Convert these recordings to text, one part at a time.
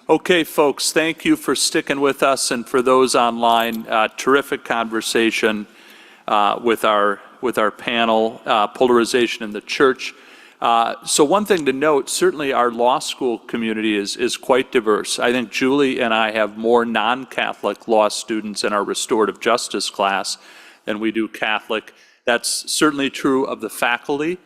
Okay, folks, thank you for sticking with us, and for those online, terrific conversation with our panel, Polarization in the Church. So one thing to note, certainly our law school community is quite diverse. I think Julie and I have more non-Catholic law students in our restorative justice class than we do Catholic. That's certainly true of the faculty,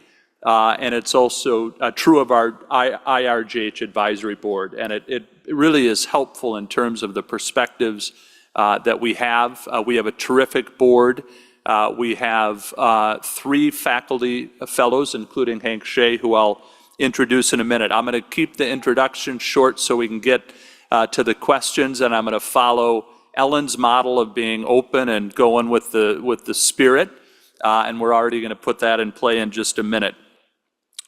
and it's also true of our IRJH advisory board, and it really is helpful in terms of the perspectives that we have. We have a terrific board. We have 3 faculty fellows, including Hank Shea, who I'll introduce in a minute. I'm going to keep the introduction short so we can get to the questions, and I'm going to follow Ellen's model of being open and going with the spirit, and we're already going to put that in play in just a minute.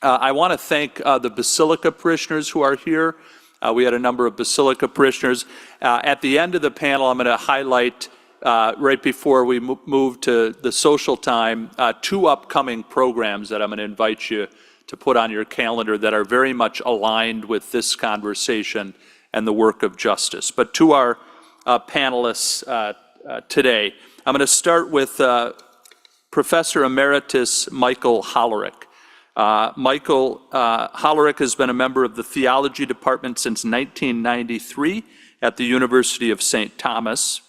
I want to thank the Basilica parishioners who are here. We had a number of Basilica parishioners. At the end of the panel, I'm going to highlight, right before we move to the social time, 2 upcoming programs that I'm going to invite you to put on your calendar that are very much aligned with this conversation and the work of justice. But to our panelists today, I'm going to start with Professor Emeritus Michael Hollerich. Michael Hollerich has been a member of the theology department since 1993 at the University of St. Thomas,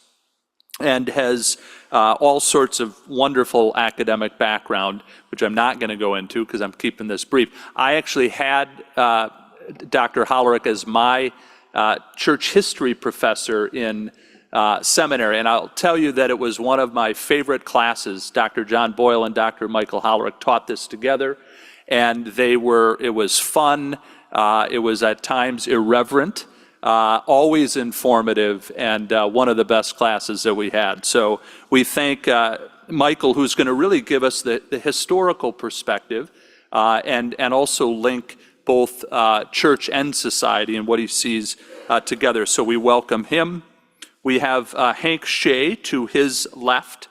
and has all sorts of wonderful academic background, which I'm not going to go into because I'm keeping this brief. I actually had Dr. Hollerich as my church history professor in seminary, and I'll tell you that it was one of my favorite classes. Dr. John Boyle and Dr. Michael Hollerich taught this together, and it was fun, it was at times irreverent, always informative, and one of the best classes that we had. So we thank Michael, who's going to really give us the historical perspective and also link both church and society and what he sees together. So we welcome him. We have Hank Shea to his left.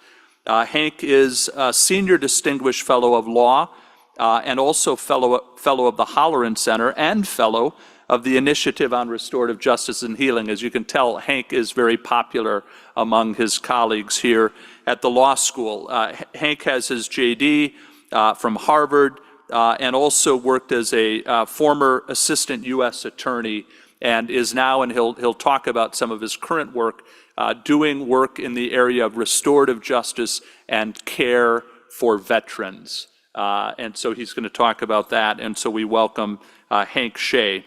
Hank is a Senior Distinguished Fellow of Law and also fellow of the Holleran Center and Fellow of the Initiative on Restorative Justice and Healing. As you can tell, Hank is very popular among his colleagues here at the law school. Hank has his JD from Harvard and also worked as a former assistant U.S. attorney, and is now, and he'll talk about some of his current work, doing work in the area of restorative justice and care for veterans. And so he's going to talk about that, and so we welcome Hank Shea.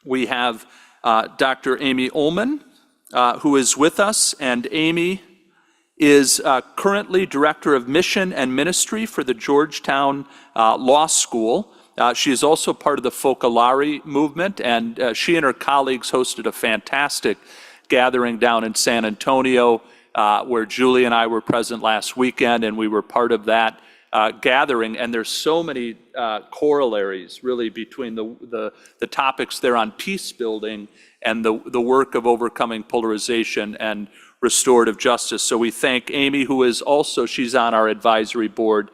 We have Dr. Amy Ullman, who is with us, and Amy is currently Director of Mission and Ministry for the Georgetown Law School. She is also part of the Focolare movement, and she and her colleagues hosted a fantastic gathering down in San Antonio, where Julie and I were present last weekend, and we were part of that gathering. And there's so many corollaries really between the topics there on peace building and the work of overcoming polarization and restorative justice. So we thank Amy, who is also, she's on our advisory board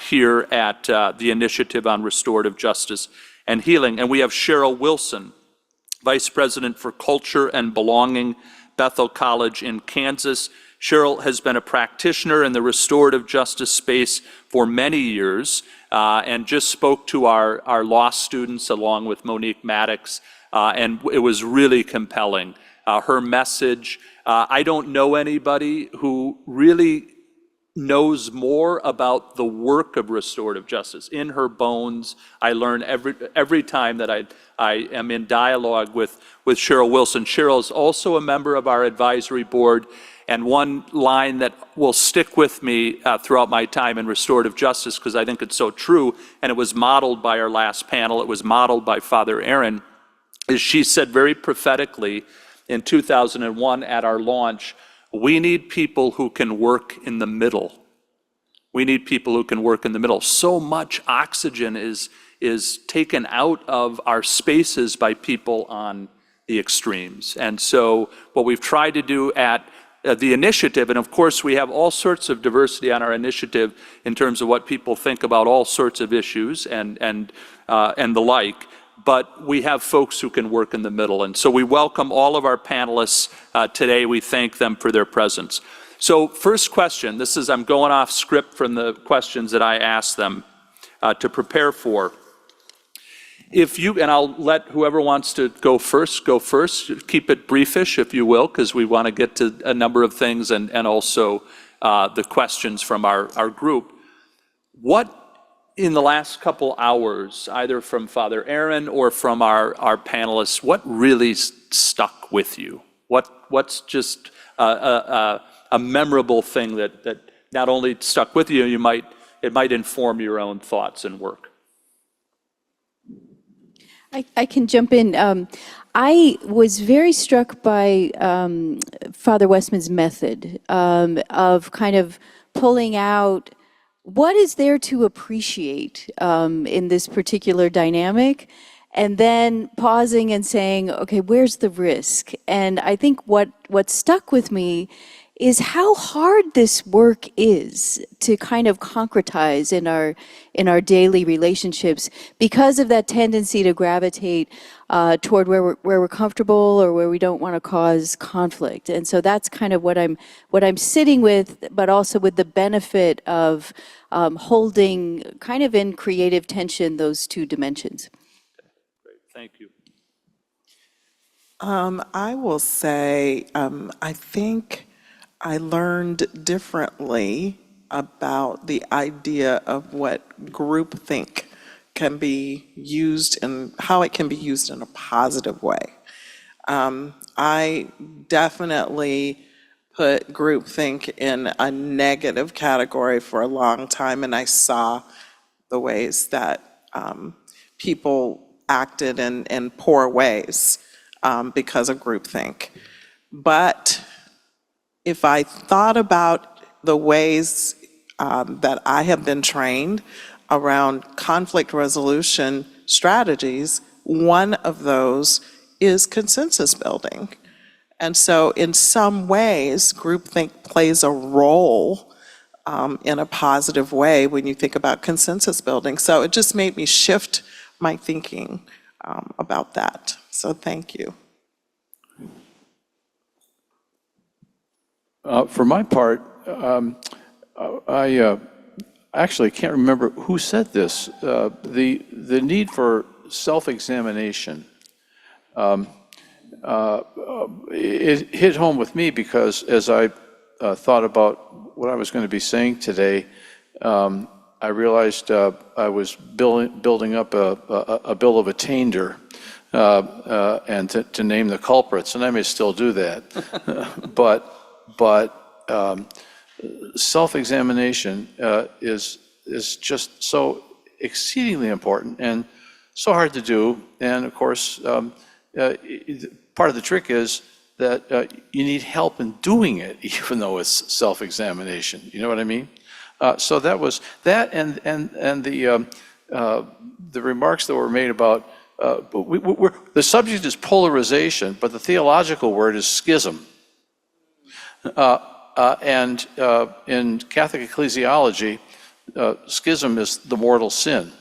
here at the Initiative on Restorative Justice and Healing. And we have Cheryl Wilson, Vice President for Culture and Belonging, Bethel College in Kansas. Cheryl has been a practitioner in the restorative justice space for many years and just spoke to our law students along with Monique Maddox, and it was really compelling. Her message, I don't know anybody who really knows more about the work of restorative justice. In her bones, I learn every time that I am in dialogue with Cheryl Wilson. Cheryl is also a member of our advisory board, and one line that will stick with me throughout my time in restorative justice, because I think it's so true, and it was modeled by our last panel, it was modeled by Father Aaron, is she said very prophetically in 2001 at our launch, we need people who can work in the middle. We need people who can work in the middle. So much oxygen is taken out of our spaces by people on the extremes. And so what we've tried to do at the initiative, and of course we have all sorts of diversity on our initiative in terms of what people think about all sorts of issues and the like, but we have folks who can work in the middle. And so we welcome all of our panelists today. We thank them for their presence. So first question, I'm going off script from the questions that I asked them to prepare for. And I'll let whoever wants to go first. Keep it briefish, if you will, because we want to get to a number of things and also the questions from our group. What, in the last couple hours, either from Father Aaron or from our panelists, what really stuck with you? What's just a memorable thing that not only stuck with you, it might inform your own thoughts and work? I can jump in. I was very struck by Father Westman's method of kind of pulling out what is there to appreciate in this particular dynamic, and then pausing and saying, okay, where's the risk? And I think what stuck with me is how hard this work is to kind of concretize in our daily relationships because of that tendency to gravitate toward where we're comfortable or where we don't want to cause conflict. And so that's kind of what I'm sitting with, but also with the benefit of holding kind of in creative tension those two dimensions. Great, thank you. I will say, I think I learned differently about the idea of what groupthink can be used and how it can be used in a positive way. I definitely put groupthink in a negative category for a long time, and I saw the ways that people acted in poor ways because of groupthink. But if I thought about the ways that I have been trained around conflict resolution strategies, one of those is consensus building. And so in some ways, groupthink plays a role in a positive way when you think about consensus building. So it just made me shift my thinking about that. So thank you. For my part, I actually can't remember who said this. The need for self-examination. It hit home with me because as I thought about what I was going to be saying today, I realized I was building up a bill of attainder and to name the culprits, and I may still do that. But self-examination is just so exceedingly important and so hard to do. And of course, part of the trick is that you need help in doing it, even though it's self-examination. You know what I mean? So that was that, and the remarks that were made about the subject is polarization, but the theological word is schism. And in Catholic ecclesiology, schism is the mortal sin.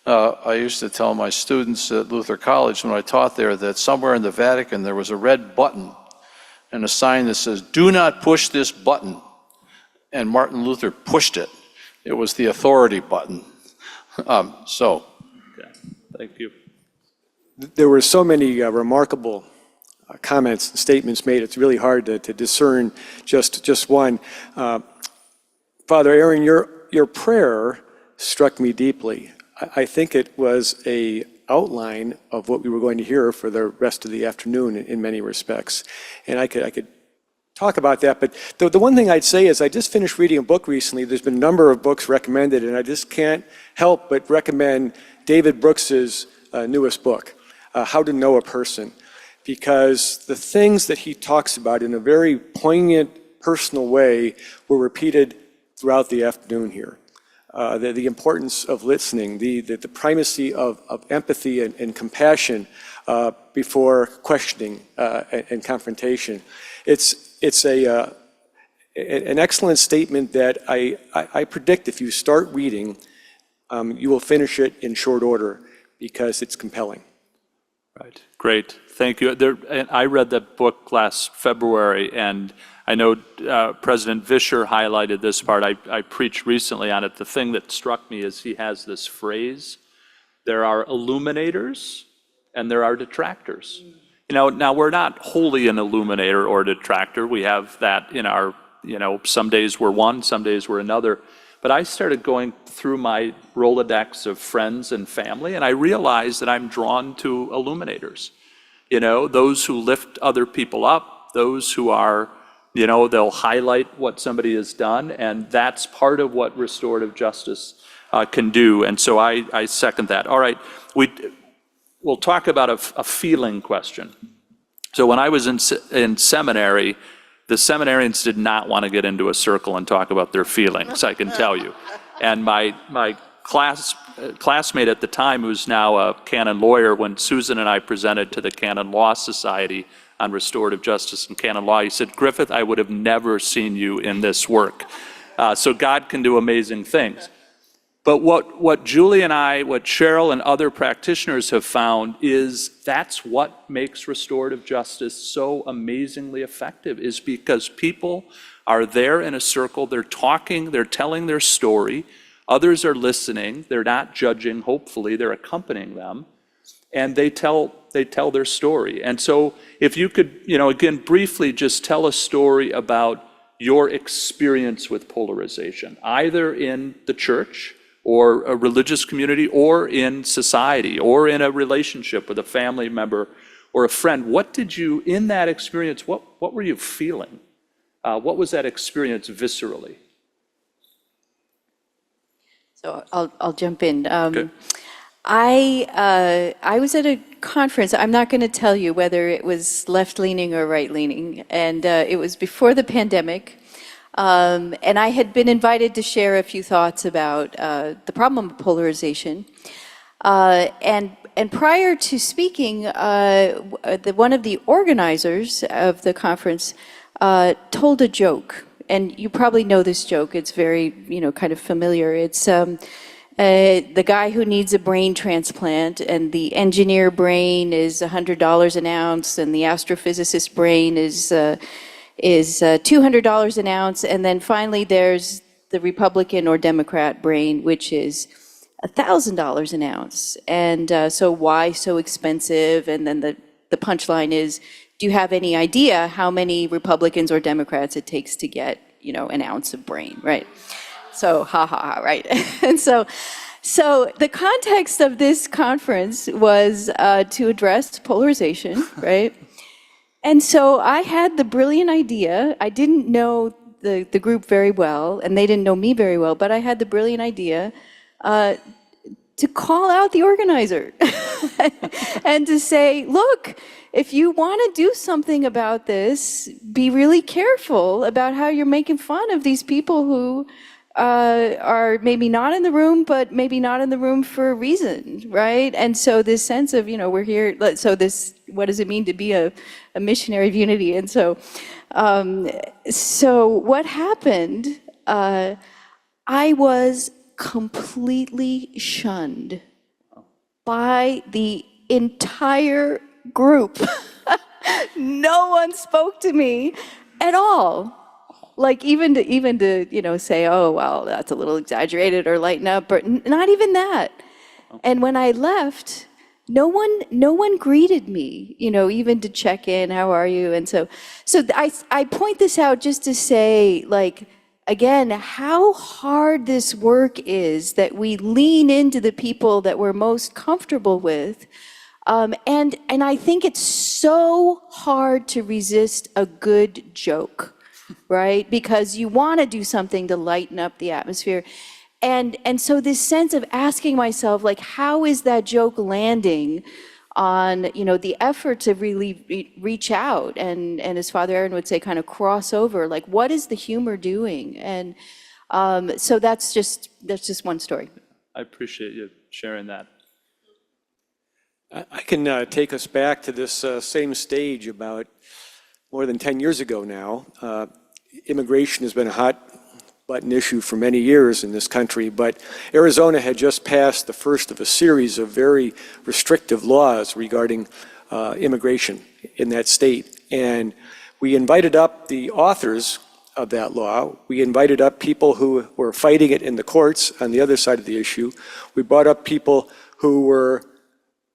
I used to tell my students at Luther College when I taught there that somewhere in the Vatican there was a red button and a sign that says, "Do not push this button." And Martin Luther pushed it. It was the authority button. Okay, thank you. There were so many remarkable comments and statements made. It's really hard to discern just one. Father Aaron, your prayer struck me deeply. I think it was a outline of what we were going to hear for the rest of the afternoon in many respects. And I could talk about that, but the one thing I'd say is I just finished reading a book recently. There's been a number of books recommended, and I just can't help but recommend David Brooks's newest book, How to Know a Person, because the things that he talks about in a very poignant, personal way were repeated throughout the afternoon here. The importance of listening, the primacy of empathy and compassion before questioning and confrontation. It's an excellent statement that I predict if you start reading, you will finish it in short order because it's compelling. Right. Great. Thank you. And I read that book last February, and I know President Vischer highlighted this part. I preached recently on it. The thing that struck me is he has this phrase: there are illuminators and there are detractors. Now we're not wholly an illuminator or detractor. We have that in our, some days we're one, some days we're another. But I started going through my Rolodex of friends and family, and I realized that I'm drawn to illuminators. Those who lift other people up, those who are, they'll highlight what somebody has done, and that's part of what restorative justice can do. And so I second that. All right, we'll talk about a feeling question. So when I was in seminary, the seminarians did not want to get into a circle and talk about their feelings, I can tell you. And my classmate at the time, who's now a canon lawyer, when Susan and I presented to the Canon Law Society on restorative justice and canon law, he said, "Griffith, I would have never seen you in this work." So God can do amazing things. But what Julie and I, what Cheryl and other practitioners have found is that's what makes restorative justice so amazingly effective, is because people are there in a circle, they're talking, they're telling their story, others are listening, they're not judging, hopefully, they're accompanying them, and they tell their story. And so if you could, again, briefly just tell a story about your experience with polarization, either in the church or a religious community, or in society, or in a relationship with a family member or a friend. What did you, in that experience, what were you feeling? What was that experience viscerally? So I'll jump in. Okay. I was at a conference. I'm not going to tell you whether it was left-leaning or right-leaning, and it was before the pandemic. And I had been invited to share a few thoughts about the problem of polarization. And prior to speaking, one of the organizers of the conference told a joke. And you probably know this joke. It's very, kind of familiar. It's the guy who needs a brain transplant, and the engineer brain is $100 an ounce, and the astrophysicist brain is $200 an ounce, and then finally there's the Republican or Democrat brain, which is $1,000 an ounce. And so why so expensive? And then the punchline is, do you have any idea how many Republicans or Democrats it takes to get, an ounce of brain, right? So ha ha ha, right? And so the context of this conference was to address polarization, right? And so I had the brilliant idea. I didn't know the group very well, and they didn't know me very well, but I had the brilliant idea to call out the organizer and to say, look, if you want to do something about this, be really careful about how you're making fun of these people who are maybe not in the room, but maybe not in the room for a reason, right? And so this sense of, we're here, what does it mean to be a missionary of unity? And so what happened, I was completely shunned by the entire group. No one spoke to me at all. Like even to say, oh, well, that's a little exaggerated, or lighten up, or not even that. And when I left, no one greeted me, even to check in, how are you? And so I point this out just to say, like, again, how hard this work is, that we lean into the people that we're most comfortable with. And I think it's so hard to resist a good joke, right? Because you want to do something to lighten up the atmosphere. And so this sense of asking myself, like, how is that joke landing on, the effort to really reach out and as Father Aaron would say, kind of cross over, like, what is the humor doing? And so that's just one story. I appreciate you sharing that. I can take us back to this same stage about more than 10 years ago now. Immigration has been a hot button issue for many years in this country, but Arizona had just passed the first of a series of very restrictive laws regarding immigration in that state. And we invited up the authors of that law. We invited up people who were fighting it in the courts on the other side of the issue. We brought up people who were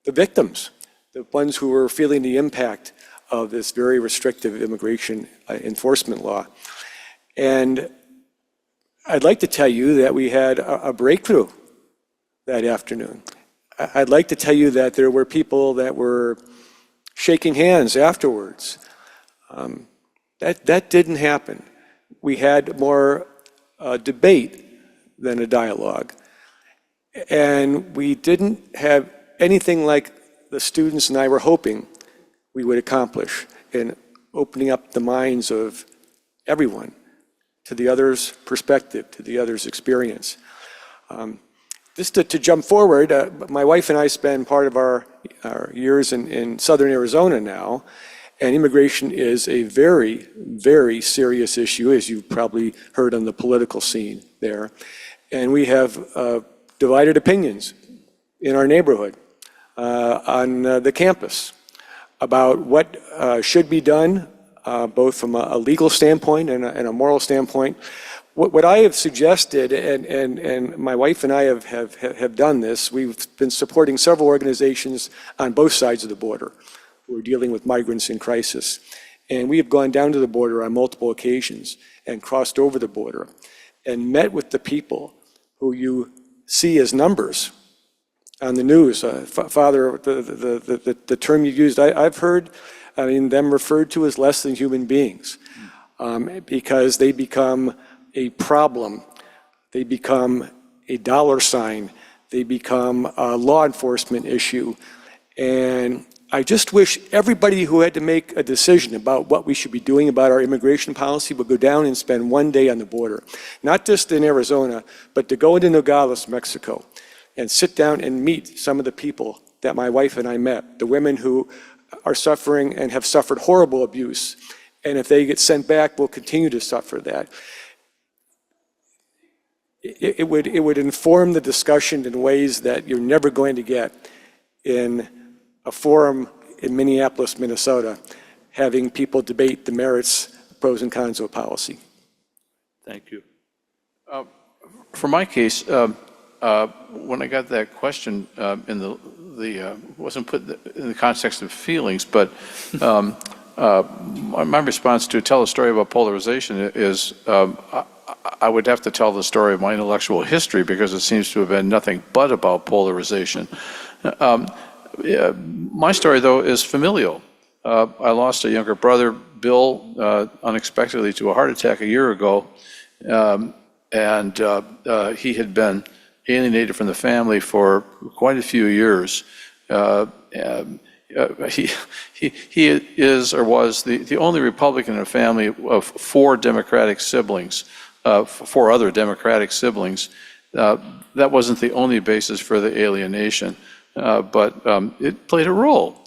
the victims, the ones who were feeling the impact of this very restrictive immigration enforcement law. And I'd like to tell you that we had a breakthrough that afternoon. I'd like to tell you that there were people that were shaking hands afterwards. That didn't happen. We had more debate than a dialogue. And we didn't have anything like the students and I were hoping we would accomplish in opening up the minds of everyone to the other's perspective, to the other's experience. Just to jump forward, my wife and I spend part of our years in southern Arizona now, and immigration is a very, very serious issue, as you've probably heard on the political scene there. And we have divided opinions in our neighborhood, on the campus, about what should be done, both from a legal standpoint and a moral standpoint. What I have suggested, and my wife and I have done this, we've been supporting several organizations on both sides of the border who are dealing with migrants in crisis. And we have gone down to the border on multiple occasions and crossed over the border and met with the people who you see as numbers on the news. Father, the term you used, I've heard, them referred to as less than human beings, because they become a problem, they become a dollar sign, they become a law enforcement issue. And I just wish everybody who had to make a decision about what we should be doing about our immigration policy would go down and spend one day on the border, not just in Arizona, but to go into Nogales, Mexico, and sit down and meet some of the people that my wife and I met, the women who are suffering and have suffered horrible abuse. And if they get sent back, will continue to suffer that. It would inform the discussion in ways that you're never going to get in a forum in Minneapolis, Minnesota, having people debate the merits, pros and cons of a policy. Thank you. For my case, when I got that question wasn't put in the context of feelings, but my response to tell a story about polarization is I would have to tell the story of my intellectual history, because it seems to have been nothing but about polarization. My story, though, is familial. I lost a younger brother, Bill, unexpectedly to a heart attack a year ago, and he had been alienated from the family for quite a few years. He is or was the only Republican in a family of four Democratic siblings, four other Democratic siblings. That wasn't the only basis for the alienation, but it played a role.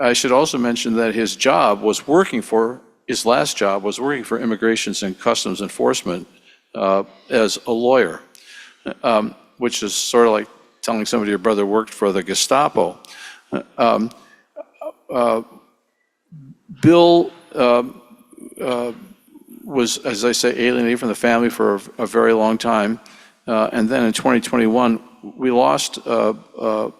I should also mention that his last job was working for Immigration and Customs Enforcement as a lawyer, which is sort of like telling somebody your brother worked for the Gestapo. Bill was, as I say, alienated from the family for a very long time. And then in 2021, we lost the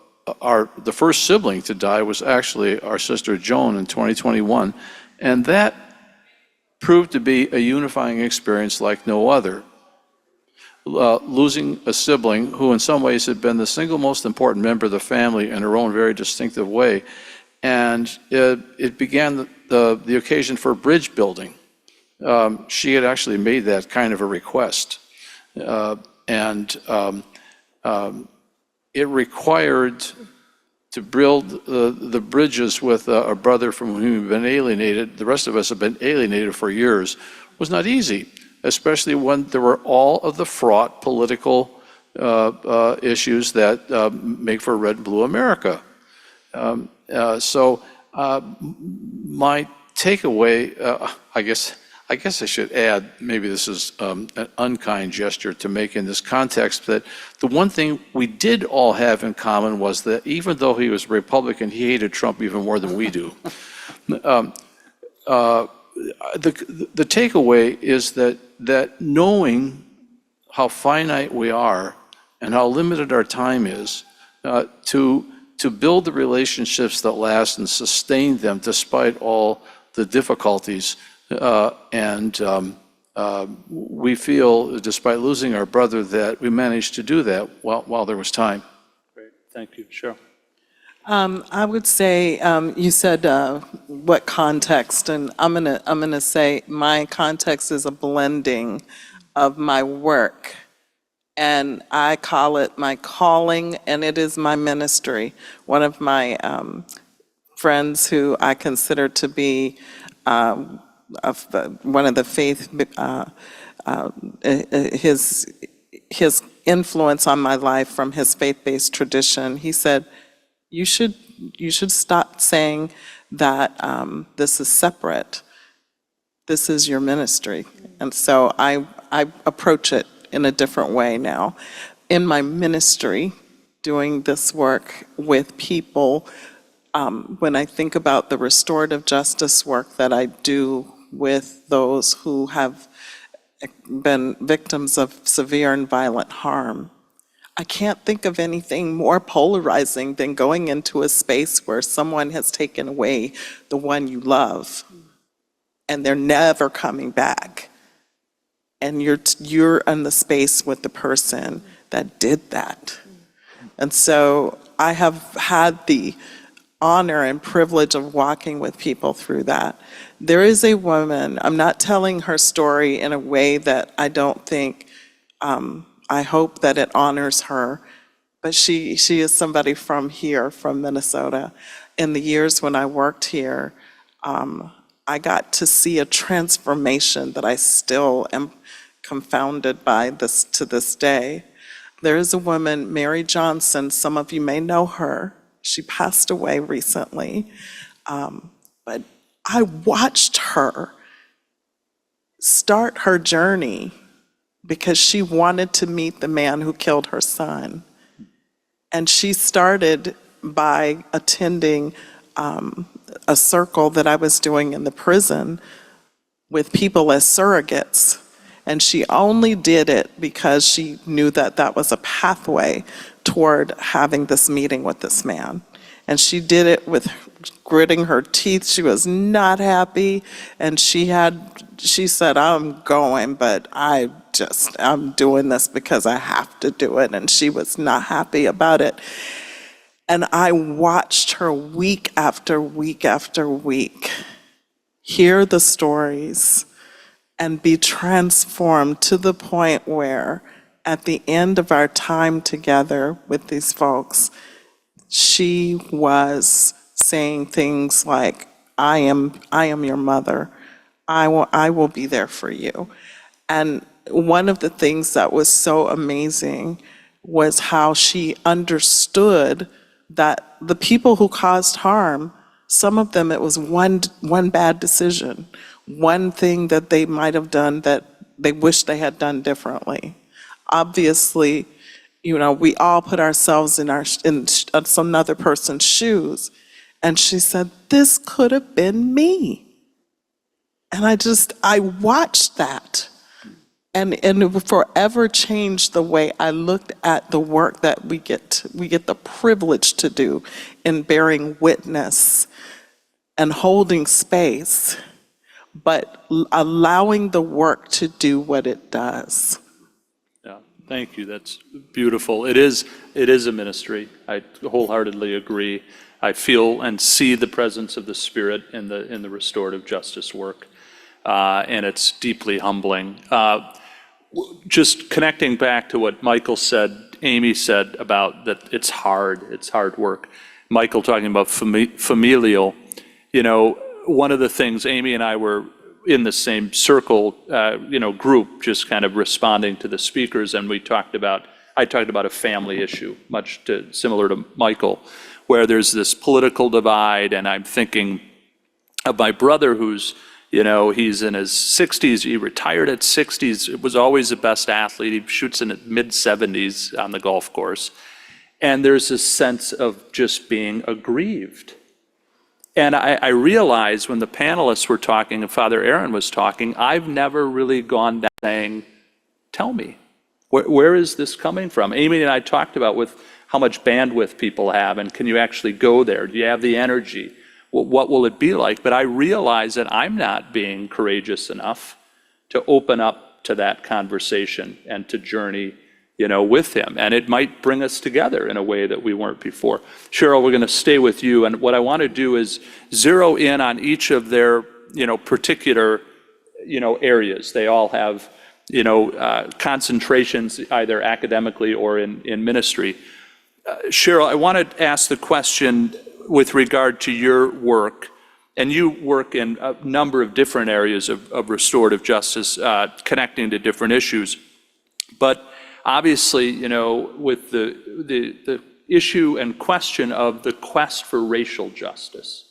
first sibling to die was actually our sister Joan in 2021. And that proved to be a unifying experience like no other. Losing a sibling who in some ways had been the single most important member of the family in her own very distinctive way. And it began the occasion for bridge building. She had actually made that kind of a request. And it required to build the bridges with a brother from whom we've been alienated. The rest of us have been alienated for years. Was not easy, especially when there were all of the fraught political issues that make for red and blue America. So my takeaway, I guess I guess I should add, maybe this is an unkind gesture to make in this context, that the one thing we did all have in common was that even though he was a Republican, he hated Trump even more than we do. The takeaway is that knowing how finite we are and how limited our time is, to build the relationships that last and sustain them despite all the difficulties, we feel, despite losing our brother, that we managed to do that while there was time. Great, thank you. Cheryl? I would say, you said what context, and I'm gonna say my context is a blending of my work, and I call it my calling, and it is my ministry. One of my friends who I consider to be one of the faith, his influence on my life from his faith-based tradition, he said, you should stop saying that this is separate. This is your ministry. And so I approach it in a different way now. In my ministry, doing this work with people, when I think about the restorative justice work that I do with those who have been victims of severe and violent harm, I can't think of anything more polarizing than going into a space where someone has taken away the one you love and they're never coming back. And you're in the space with the person that did that. And so I have had the honor and privilege of walking with people through that. There is a woman, I'm not telling her story in a way that I don't think, I hope that it honors her, but she is somebody from here, from Minnesota. In the years when I worked here, I got to see a transformation that I still am confounded by to this day. There is a woman, Mary Johnson, some of you may know her. She passed away recently, but I watched her start her journey because she wanted to meet the man who killed her son. And she started by attending a circle that I was doing in the prison with people as surrogates. And she only did it because she knew that that was a pathway toward having this meeting with this man. And she did it with gritting her teeth. She was not happy. And she said, I'm going, but I'm doing this because I have to do it. And she was not happy about it. And I watched her week after week after week hear the stories and be transformed to the point where at the end of our time together with these folks, she was saying things like, I am your mother. I will be there for you. And one of the things that was so amazing was how she understood that the people who caused harm, some of them, it was one bad decision, one thing that they might have done that they wish they had done differently. Obviously, we all put ourselves in some other person's shoes. And she said, this could have been me. And I watched that. And it forever changed the way I looked at the work that we get the privilege to do in bearing witness and holding space, but allowing the work to do what it does. Yeah, thank you. That's beautiful. It is a ministry. I wholeheartedly agree. I feel and see the presence of the Spirit in the restorative justice work, and it's deeply humbling. Just connecting back to what Michael said, Amy said about that it's hard work. Michael talking about familial, one of the things, Amy and I were in the same circle, group, just kind of responding to the speakers, and I talked about a family issue, similar to Michael, where there's this political divide, and I'm thinking of my brother who's, He's in his 60s. He retired at 60s. It was always the best athlete. He shoots in his mid-70s on the golf course. And there's this sense of just being aggrieved. And I realized when the panelists were talking and Father Aaron was talking, I've never really gone down saying, tell me, where is this coming from? Amy and I talked about with how much bandwidth people have, and can you actually go there? Do you have the energy? What will it be like? But I realize that I'm not being courageous enough to open up to that conversation and to journey, with him. And it might bring us together in a way that we weren't before. Cheryl, we're going to stay with you. And what I want to do is zero in on each of their, particular, areas. They all have, concentrations either academically or in ministry. Cheryl, I want to ask the question with regard to your work, and you work in a number of different areas of restorative justice, connecting to different issues. But obviously, with the issue and question of the quest for racial justice,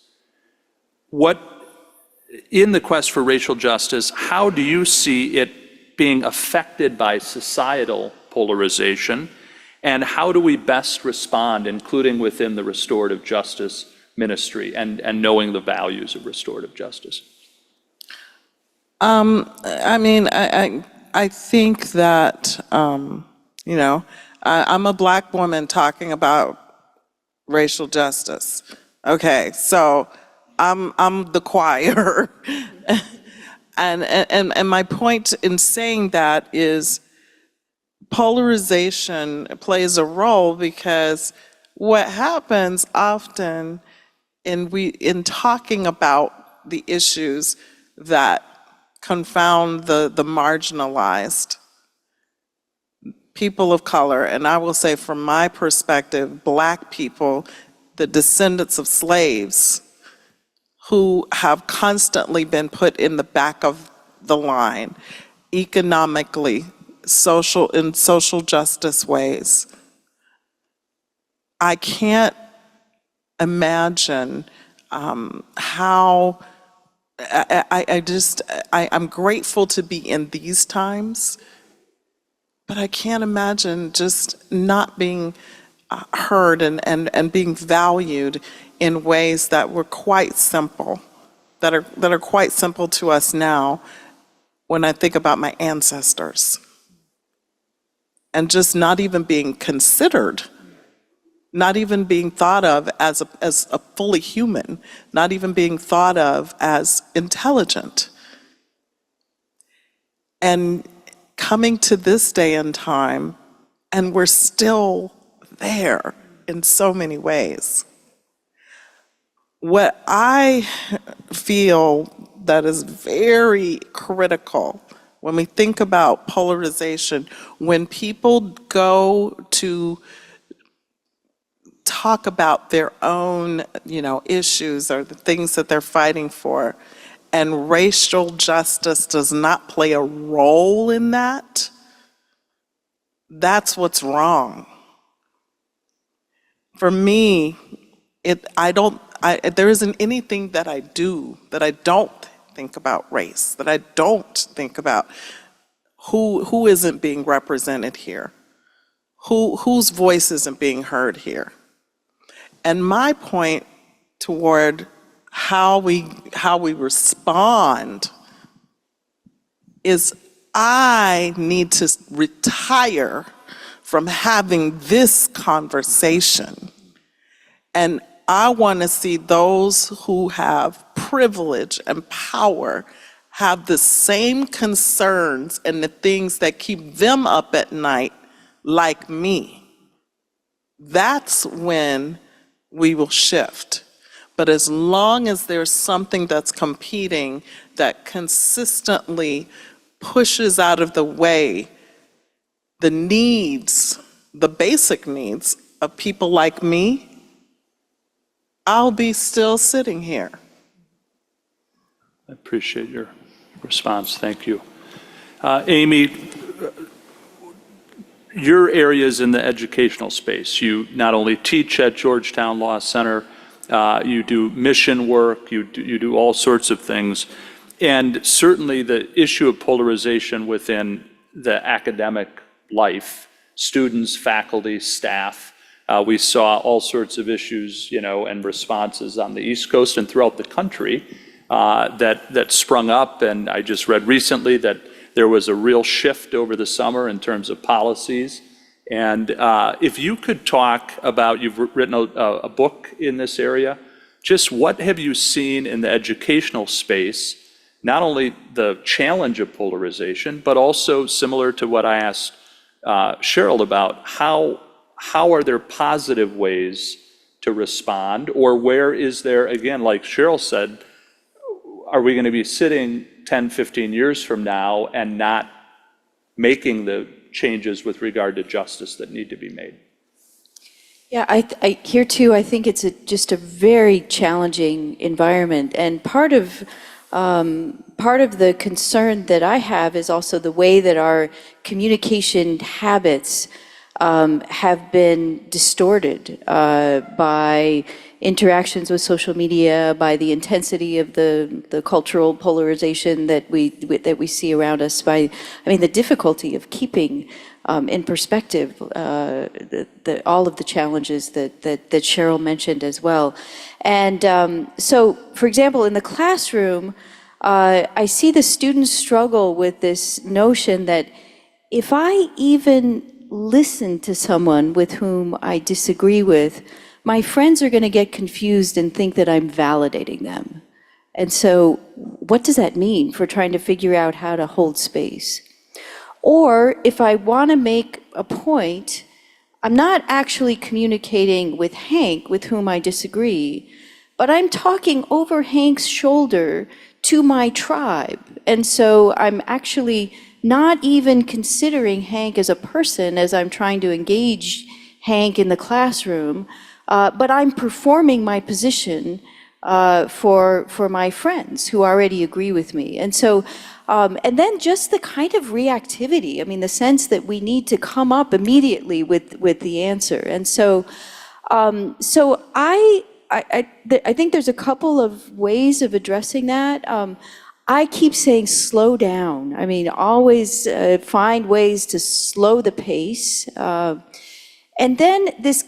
in the quest for racial justice, how do you see it being affected by societal polarization? And how do we best respond, including within the restorative justice ministry and knowing the values of restorative justice? I think that, I'm a Black woman talking about racial justice. Okay, so I'm the choir. and my point in saying that is polarization plays a role, because what happens often in talking about the issues that confound the marginalized, people of color, and I will say from my perspective, Black people, the descendants of slaves, who have constantly been put in the back of the line economically, in social justice ways. I can't imagine how I'm grateful to be in these times, but I can't imagine just not being heard and being valued in ways that were quite simple, that are quite simple to us now when I think about my ancestors. And just not even being considered, not even being thought of as a fully human, not even being thought of as intelligent. And coming to this day and time, and we're still there in so many ways. What I feel that is very critical when we think about polarization, when people go to talk about their own, issues or the things that they're fighting for, and racial justice does not play a role in that, that's what's wrong. For me, there isn't anything that I do that I don't think about race, that I don't think about who isn't being represented here, whose voice isn't being heard here. And my point toward how we respond is I need to retire from having this conversation. And I want to see those who have privilege and power have the same concerns and the things that keep them up at night like me. That's when we will shift. But as long as there's something that's competing that consistently pushes out of the way the needs, the basic needs of people like me, I'll be still sitting here. I appreciate your response. Thank you. Amy, your area is in the educational space. You not only teach at Georgetown Law Center, you do mission work, you do all sorts of things. And certainly the issue of polarization within the academic life, students, faculty, staff, we saw all sorts of issues, and responses on the East Coast and throughout the country that sprung up. And I just read recently that there was a real shift over the summer in terms of policies. And if you could talk about, you've written a book in this area, just what have you seen in the educational space, not only the challenge of polarization, but also similar to what I asked Cheryl about, how are there positive ways to respond, or where is there, again, like Cheryl said, are we going to be sitting 10, 15 years from now and not making the changes with regard to justice that need to be made? Yeah, I here too, I think it's just a very challenging environment. And part of the concern that I have is also the way that our communication habits have been distorted by interactions with social media, by the intensity of the cultural polarization that we see around us, the difficulty of keeping in perspective all of the challenges that Cheryl mentioned as well. And so, for example, in the classroom, I see the students struggle with this notion that if I even listen to someone with whom I disagree with, my friends are going to get confused and think that I'm validating them. And so what does that mean for trying to figure out how to hold space? Or if I want to make a point, I'm not actually communicating with Hank, with whom I disagree, but I'm talking over Hank's shoulder to my tribe. And so I'm actually not even considering Hank as a person as I'm trying to engage Hank in the classroom, but I'm performing my position for my friends who already agree with me. And so, and then just the kind of reactivity, the sense that we need to come up immediately with the answer. And so, I think there's a couple of ways of addressing that. I keep saying slow down. Always find ways to slow the pace. And then this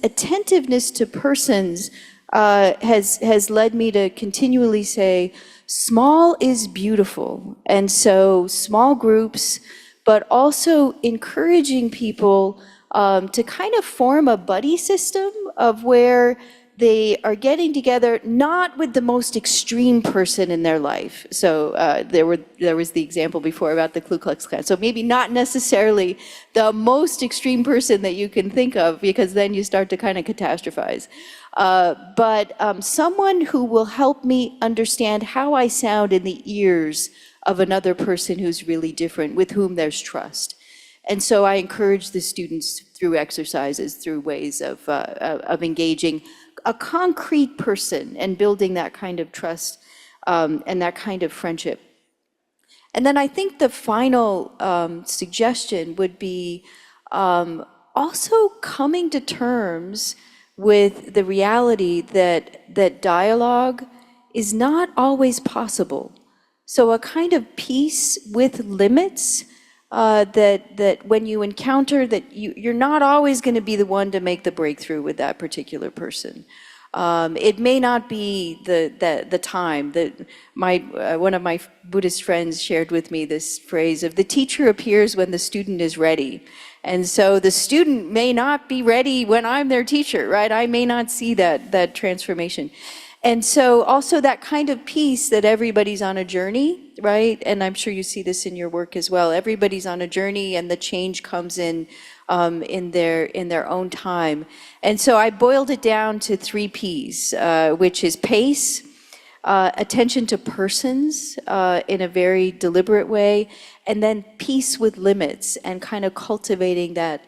attentiveness to persons has led me to continually say, small is beautiful. And so small groups, but also encouraging people to kind of form a buddy system of where they are getting together, not with the most extreme person in their life. So there was the example before about the Ku Klux Klan. So maybe not necessarily the most extreme person that you can think of, because then you start to kind of catastrophize. But someone who will help me understand how I sound in the ears of another person who's really different, with whom there's trust. And so I encourage the students through exercises, through ways of engaging a concrete person and building that kind of trust and that kind of friendship. And then I think the final suggestion would be also coming to terms with the reality that dialogue is not always possible. So a kind of peace with limits, that when you encounter that you're not always going to be the one to make the breakthrough with that particular person. It may not be the time that one of my Buddhist friends shared with me this phrase of the teacher appears when the student is ready. And so the student may not be ready when I'm their teacher, right? I may not see that transformation. And so also that kind of peace that everybody's on a journey, right? And I'm sure you see this in your work as well. Everybody's on a journey and the change comes in their own time. And so I boiled it down to 3 Ps, which is pace, attention to persons in a very deliberate way, and then peace with limits and kind of cultivating that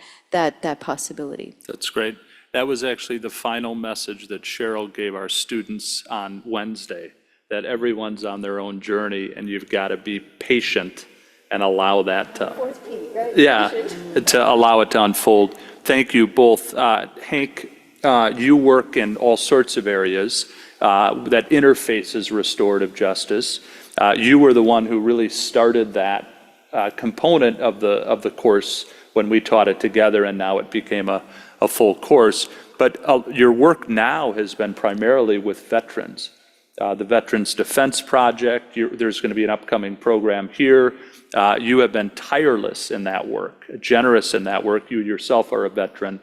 possibility. That's great. That was actually the final message that Cheryl gave our students on Wednesday, that everyone's on their own journey and you've got to be patient and allow that to, to allow it to unfold. Thank you both. Hank, you work in all sorts of areas that interfaces restorative justice. You were the one who really started that component of the course when we taught it together, and now it became a full course. But your work now has been primarily with veterans. The Veterans Defense Project, there's going to be an upcoming program here. You have been tireless in that work, generous in that work. You yourself are a veteran,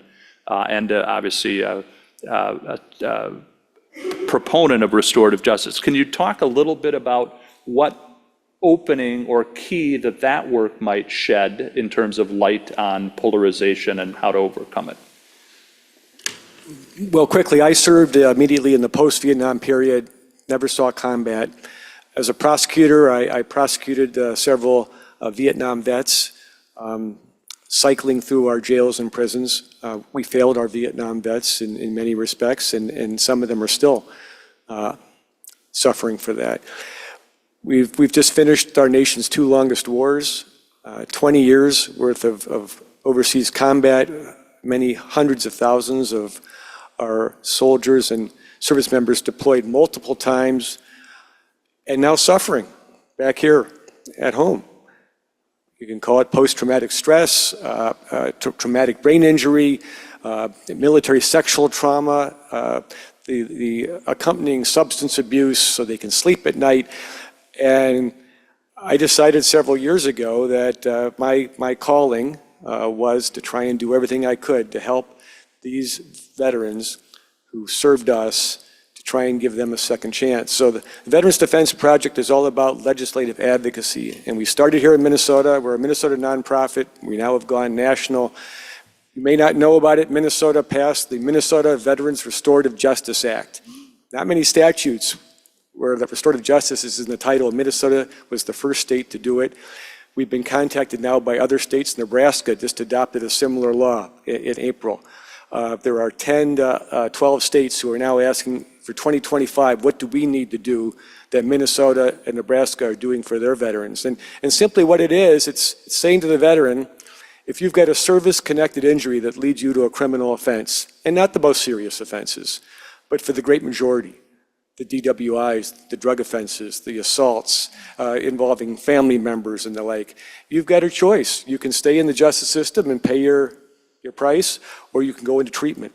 and obviously a proponent of restorative justice. Can you talk a little bit about what opening or key that work might shed in terms of light on polarization and how to overcome it? Well, quickly, I served immediately in the post-Vietnam period, never saw combat. As a prosecutor, I prosecuted several Vietnam vets, cycling through our jails and prisons. We failed our Vietnam vets in many respects, and some of them are still suffering for that. We've just finished our nation's 2 longest wars, 20 years worth of overseas combat, many hundreds of thousands of our soldiers and service members deployed multiple times, and now suffering back here at home. You can call it post-traumatic stress, traumatic brain injury, military sexual trauma, the accompanying substance abuse so they can sleep at night. And I decided several years ago that my calling was to try and do everything I could to help these veterans who served us, to try and give them a second chance. So the Veterans Defense Project is all about legislative advocacy. And we started here in Minnesota. We're a Minnesota nonprofit. We now have gone national. You may not know about it. Minnesota passed the Minnesota Veterans Restorative Justice Act. Not many statutes where the restorative justice is in the title. Minnesota was the first state to do it. We've been contacted now by other states. Nebraska just adopted a similar law in April. There are 10 to 12 states who are now asking for 2025, what do we need to do that Minnesota and Nebraska are doing for their veterans? And simply what it is, it's saying to the veteran, if you've got a service-connected injury that leads you to a criminal offense, and not the most serious offenses, but for the great majority, the DWIs, the drug offenses, the assaults involving family members and the like, you've got a choice. You can stay in the justice system and pay your price, or you can go into treatment,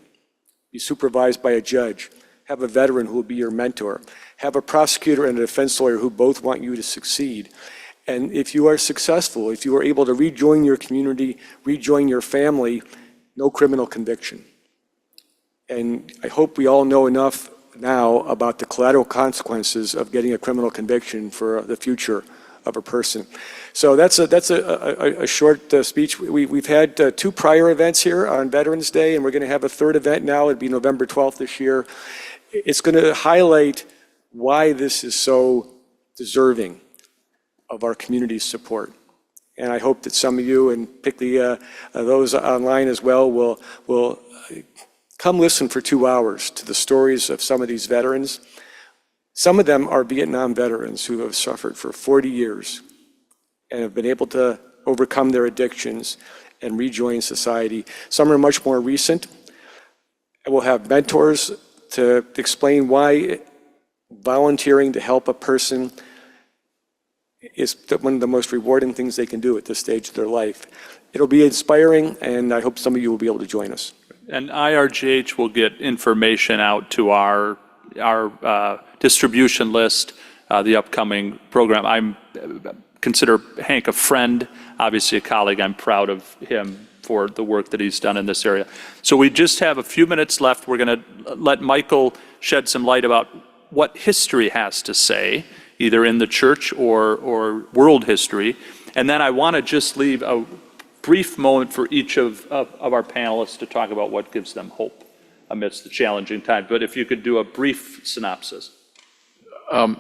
be supervised by a judge, have a veteran who will be your mentor, have a prosecutor and a defense lawyer who both want you to succeed. And if you are successful, if you are able to rejoin your community, rejoin your family, no criminal conviction. And I hope we all know enough now about the collateral consequences of getting a criminal conviction for the future of a person. So that's a short speech. We've had 2 prior events here on Veterans Day, and we're going to have a 3rd event now. It'll be November 12th this year. It's going to highlight why this is so deserving of our community's support. And I hope that some of you, and particularly those online as well, will come listen for 2 hours to the stories of some of these veterans. Some of them are Vietnam veterans who have suffered for 40 years and have been able to overcome their addictions and rejoin society. Some are much more recent. And we'll have mentors to explain why volunteering to help a person is one of the most rewarding things they can do at this stage of their life. It'll be inspiring, and I hope some of you will be able to join us. And IRGH will get information out to our distribution list, the upcoming program. I consider Hank a friend, obviously a colleague. I'm proud of him for the work that he's done in this area. So we just have a few minutes left. We're going to let Michael shed some light about what history has to say, either in the church or world history. And then I want to just leave a brief moment for each of our panelists to talk about what gives them hope amidst the challenging time. But if you could do a brief synopsis. I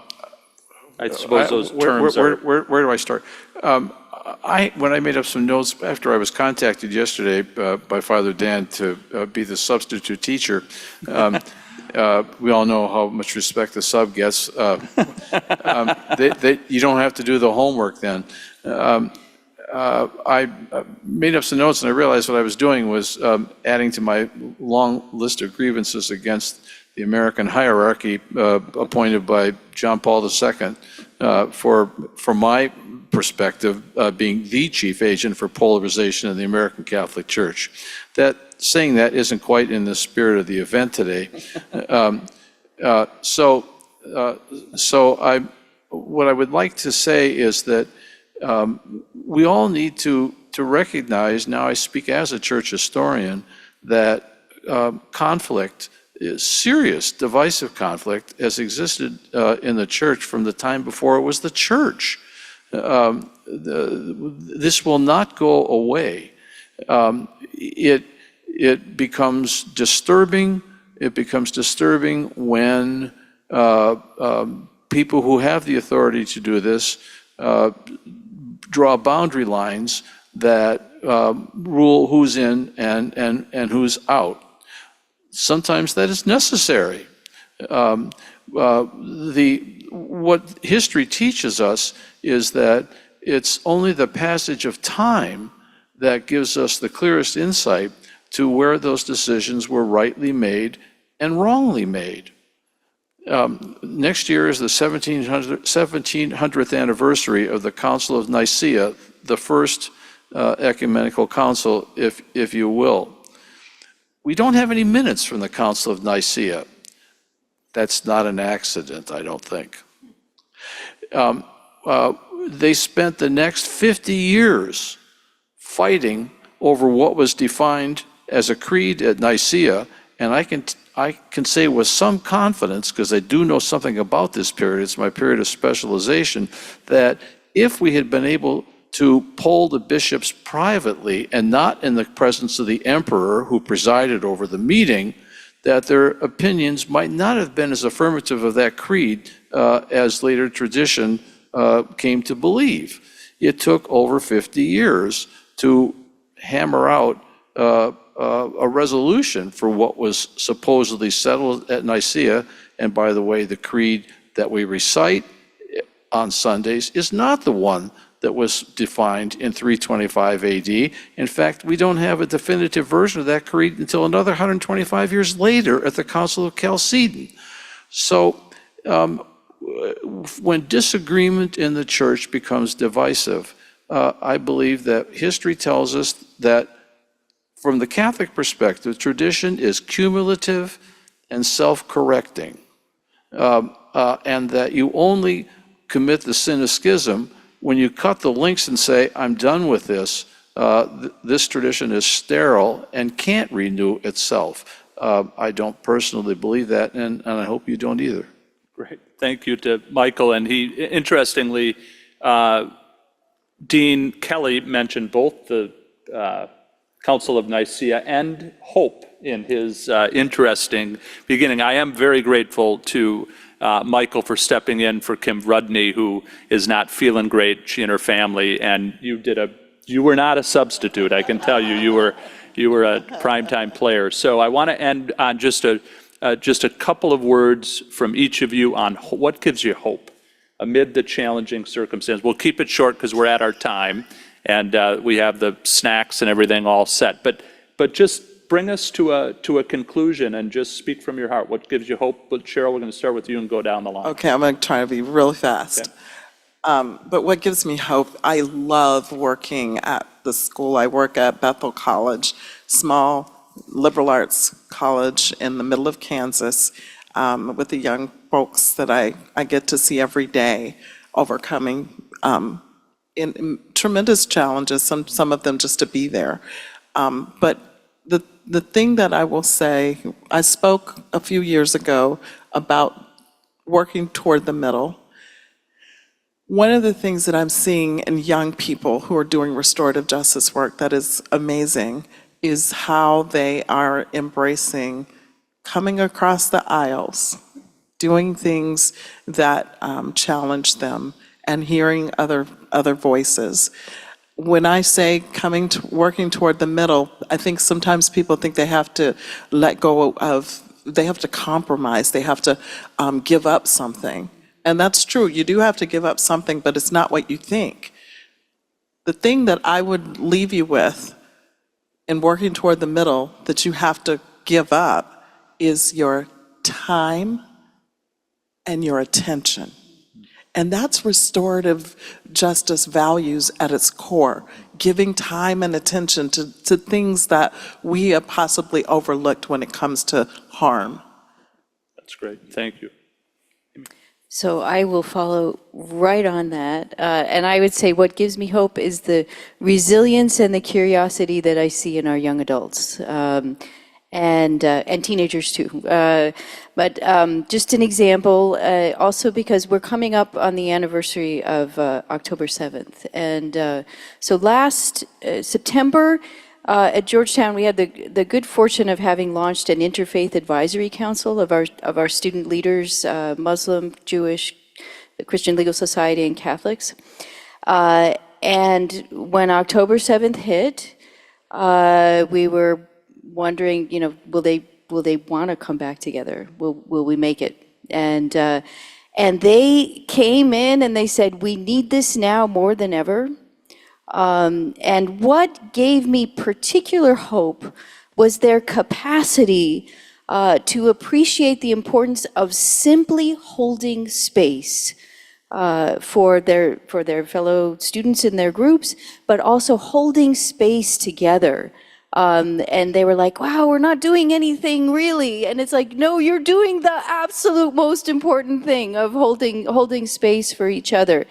suppose those terms are... Where do I start? When I made up some notes after I was contacted yesterday by Father Dan to be the substitute teacher, we all know how much respect the sub gets. You don't have to do the homework then. I made up some notes, and I realized what I was doing was adding to my long list of grievances against the American hierarchy appointed by John Paul II for my perspective, being the chief agent for polarization in the American Catholic Church. Saying that isn't quite in the spirit of the event today. What I would like to say is that we all need to recognize, now I speak as a church historian, that conflict, serious divisive conflict, has existed in the church from the time before it was the church. This will not go away. It becomes disturbing. It becomes disturbing when people who have the authority to do this draw boundary lines that rule who's in and who's out. Sometimes that is necessary. What history teaches us is that it's only the passage of time that gives us the clearest insight to where those decisions were rightly made and wrongly made. Next year is the 1700th anniversary of the Council of Nicaea, the first ecumenical council, if you will. We don't have any minutes from the Council of Nicaea. That's not an accident, I don't think. They spent the next 50 years fighting over what was defined as a creed at Nicaea, and I can say with some confidence, because I do know something about this period, it's my period of specialization, that if we had been able to poll the bishops privately and not in the presence of the emperor who presided over the meeting, that their opinions might not have been as affirmative of that creed as later tradition came to believe. It took over 50 years to hammer out a resolution for what was supposedly settled at Nicaea. And by the way, the creed that we recite on Sundays is not the one that was defined in 325 AD. In fact, we don't have a definitive version of that creed until another 125 years later at the Council of Chalcedon. So when disagreement in the church becomes divisive, I believe that history tells us that from the Catholic perspective, tradition is cumulative and self-correcting, and that you only commit the sin of schism when you cut the links and say, I'm done with this. This tradition is sterile and can't renew itself. I don't personally believe that, and I hope you don't either. Great. Thank you to Michael. And he, interestingly, Dean Kelly mentioned both the Council of Nicaea and hope in his interesting beginning. I am very grateful to Michael for stepping in for Kim Rudney, who is not feeling great, she and her family, and you were not a substitute, I can tell you. You were a primetime player. So I want to end on just a couple of words from each of you on what gives you hope amid the challenging circumstances. We'll keep it short because we're at our time, and we have the snacks and everything all set. But just bring us to a conclusion and just speak from your heart. What gives you hope? But Cheryl, we're going to start with you and go down the line. Okay, I'm going to try to be really fast. Okay. But what gives me hope, I love working at the school. I work at Bethel College, small liberal arts college in the middle of Kansas, with the young folks that I get to see every day overcoming in tremendous challenges, some of them just to be there. But the thing that I will say, I spoke a few years ago about working toward the middle. One of the things that I'm seeing in young people who are doing restorative justice work that is amazing is how they are embracing coming across the aisles, doing things that challenge them, and hearing other voices. When I say working toward the middle, I think sometimes people think they have to let go of, they have to compromise, they have to give up something. And that's true, you do have to give up something, but it's not what you think. The thing that I would leave you with in working toward the middle that you have to give up is your time and your attention. And that's restorative justice values at its core, giving time and attention to things that we have possibly overlooked when it comes to harm. That's great. Thank you. So I will follow right on that. And I would say what gives me hope is the resilience and the curiosity that I see in our young adults, and teenagers too. But just an example, also because we're coming up on the anniversary of October 7th. And so last September, at Georgetown, we had the good fortune of having launched an interfaith advisory council of our student leaders, Muslim, Jewish, the Christian Legal Society, and Catholics. And when October 7th hit, we were wondering, will they want to come back together? Will we make it? And they came in and they said, we need this now more than ever. And what gave me particular hope was their capacity to appreciate the importance of simply holding space for their fellow students in their groups, but also holding space together. And they were like, wow, we're not doing anything really. And it's like, no, you're doing the absolute most important thing of holding space for each other.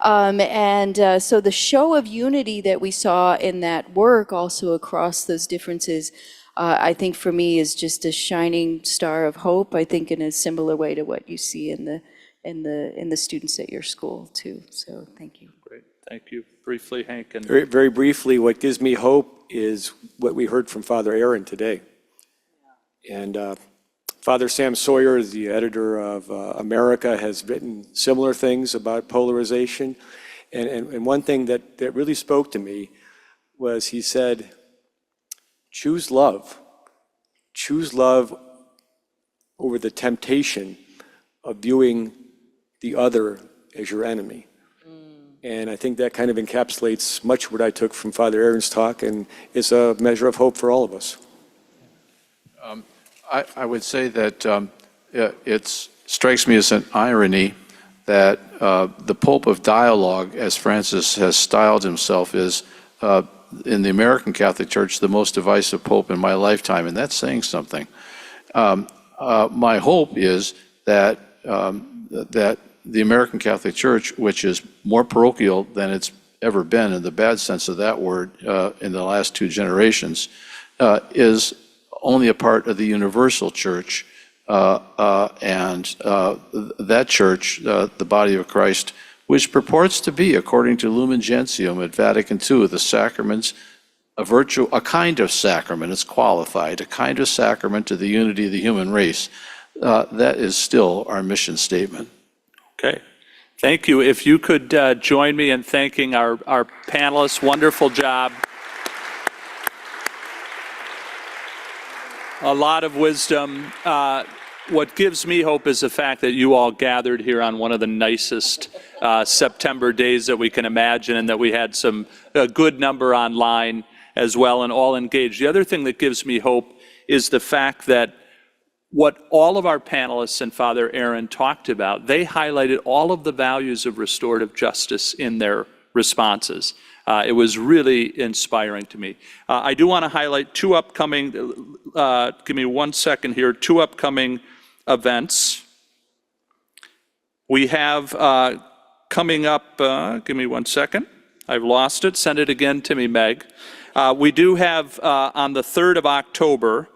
So the show of unity that we saw in that work also across those differences, I think for me is just a shining star of hope, I think in a similar way to what you see in the students at your school too. So thank you. Great, thank you. Briefly, Hank. And Very, very briefly, what gives me hope is what we heard from Father Aaron today. And Father Sam Sawyer, the editor of America, has written similar things about polarization. And one thing that really spoke to me was he said, choose love. Choose love over the temptation of viewing the other as your enemy. And I think that kind of encapsulates much of what I took from Father Aaron's talk and is a measure of hope for all of us. I would say that it strikes me as an irony that the Pope of Dialogue, as Francis has styled himself, is in the American Catholic Church the most divisive Pope in my lifetime, and that's saying something. My hope is that the American Catholic Church, which is more parochial than it's ever been in the bad sense of that word in the last 2 generations, is only a part of the universal church, and that church, the body of Christ, which purports to be, according to Lumen Gentium at Vatican II, the sacraments, a kind of sacrament, it's qualified, a kind of sacrament to the unity of the human race. That is still our mission statement. okay, thank you. If you could join me in thanking our panelists, wonderful job. A lot of wisdom. What gives me hope is the fact that you all gathered here on one of the nicest September days that we can imagine, and that we had a good number online as well, and all engaged. The other thing that gives me hope is the fact that what all of our panelists and Father Aaron talked about, they highlighted all of the values of restorative justice in their responses. It was really inspiring to me. I do want to highlight 2 upcoming, give me 1 second here, 2 upcoming events. We have coming up, give me 1 second. I've lost it. Send it again to me, Meg. We do have on the 3rd of October,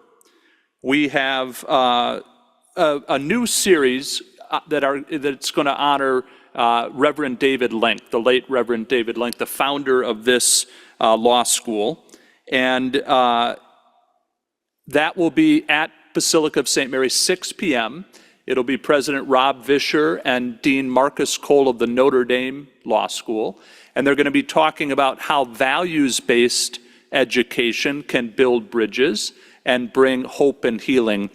we have a new series that's going to honor Reverend David Link, the late Reverend David Link, the founder of this law school. And that will be at Basilica of St. Mary, 6 p.m. It'll be President Rob Vischer and Dean Marcus Cole of the Notre Dame Law School. And they're going to be talking about how values-based education can build bridges and bring hope and healing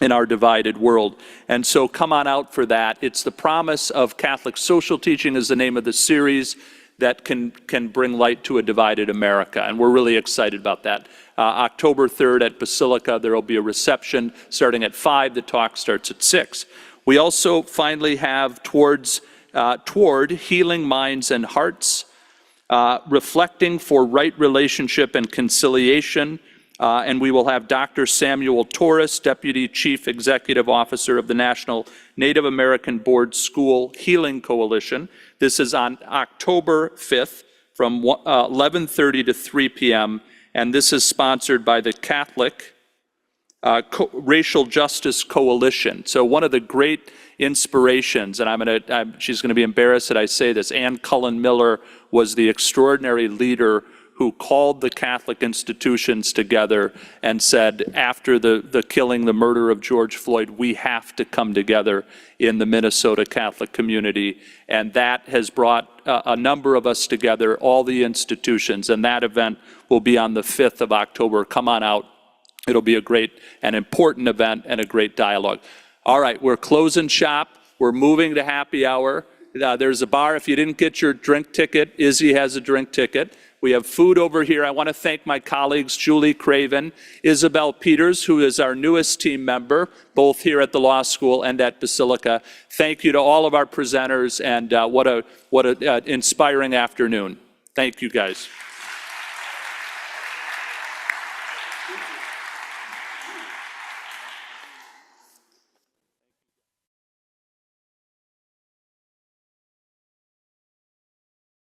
in our divided world. And so come on out for that. It's the Promise of Catholic Social Teaching is the name of the series. that can bring light to a divided America. And we're really excited about that. October 3rd at Basilica, there will be a reception starting at 5. The talk starts at 6. We also finally have toward healing minds and hearts, reflecting for right relationship and conciliation. And we will have Dr. Samuel Torres, Deputy Chief Executive Officer of the National Native American Board School Healing Coalition. This is on October 5th from 11:30 to 3 p.m. And this is sponsored by the Catholic Racial Justice Coalition. So one of the great inspirations, and she's going to be embarrassed that I say this, Ann Cullen Miller was the extraordinary leader who called the Catholic institutions together and said, after the killing, the murder of George Floyd, we have to come together in the Minnesota Catholic community. And that has brought a number of us together, all the institutions, and that event will be on the 5th of October. Come on out. It'll be a great and important event and a great dialogue. All right, we're closing shop. We're moving to happy hour. There's a bar. If you didn't get your drink ticket, Izzy has a drink ticket. We have food over here. I want to thank my colleagues, Julie Craven, Isabel Peters, who is our newest team member, both here at the law school and at Basilica. Thank you to all of our presenters, and what a inspiring afternoon. Thank you, guys.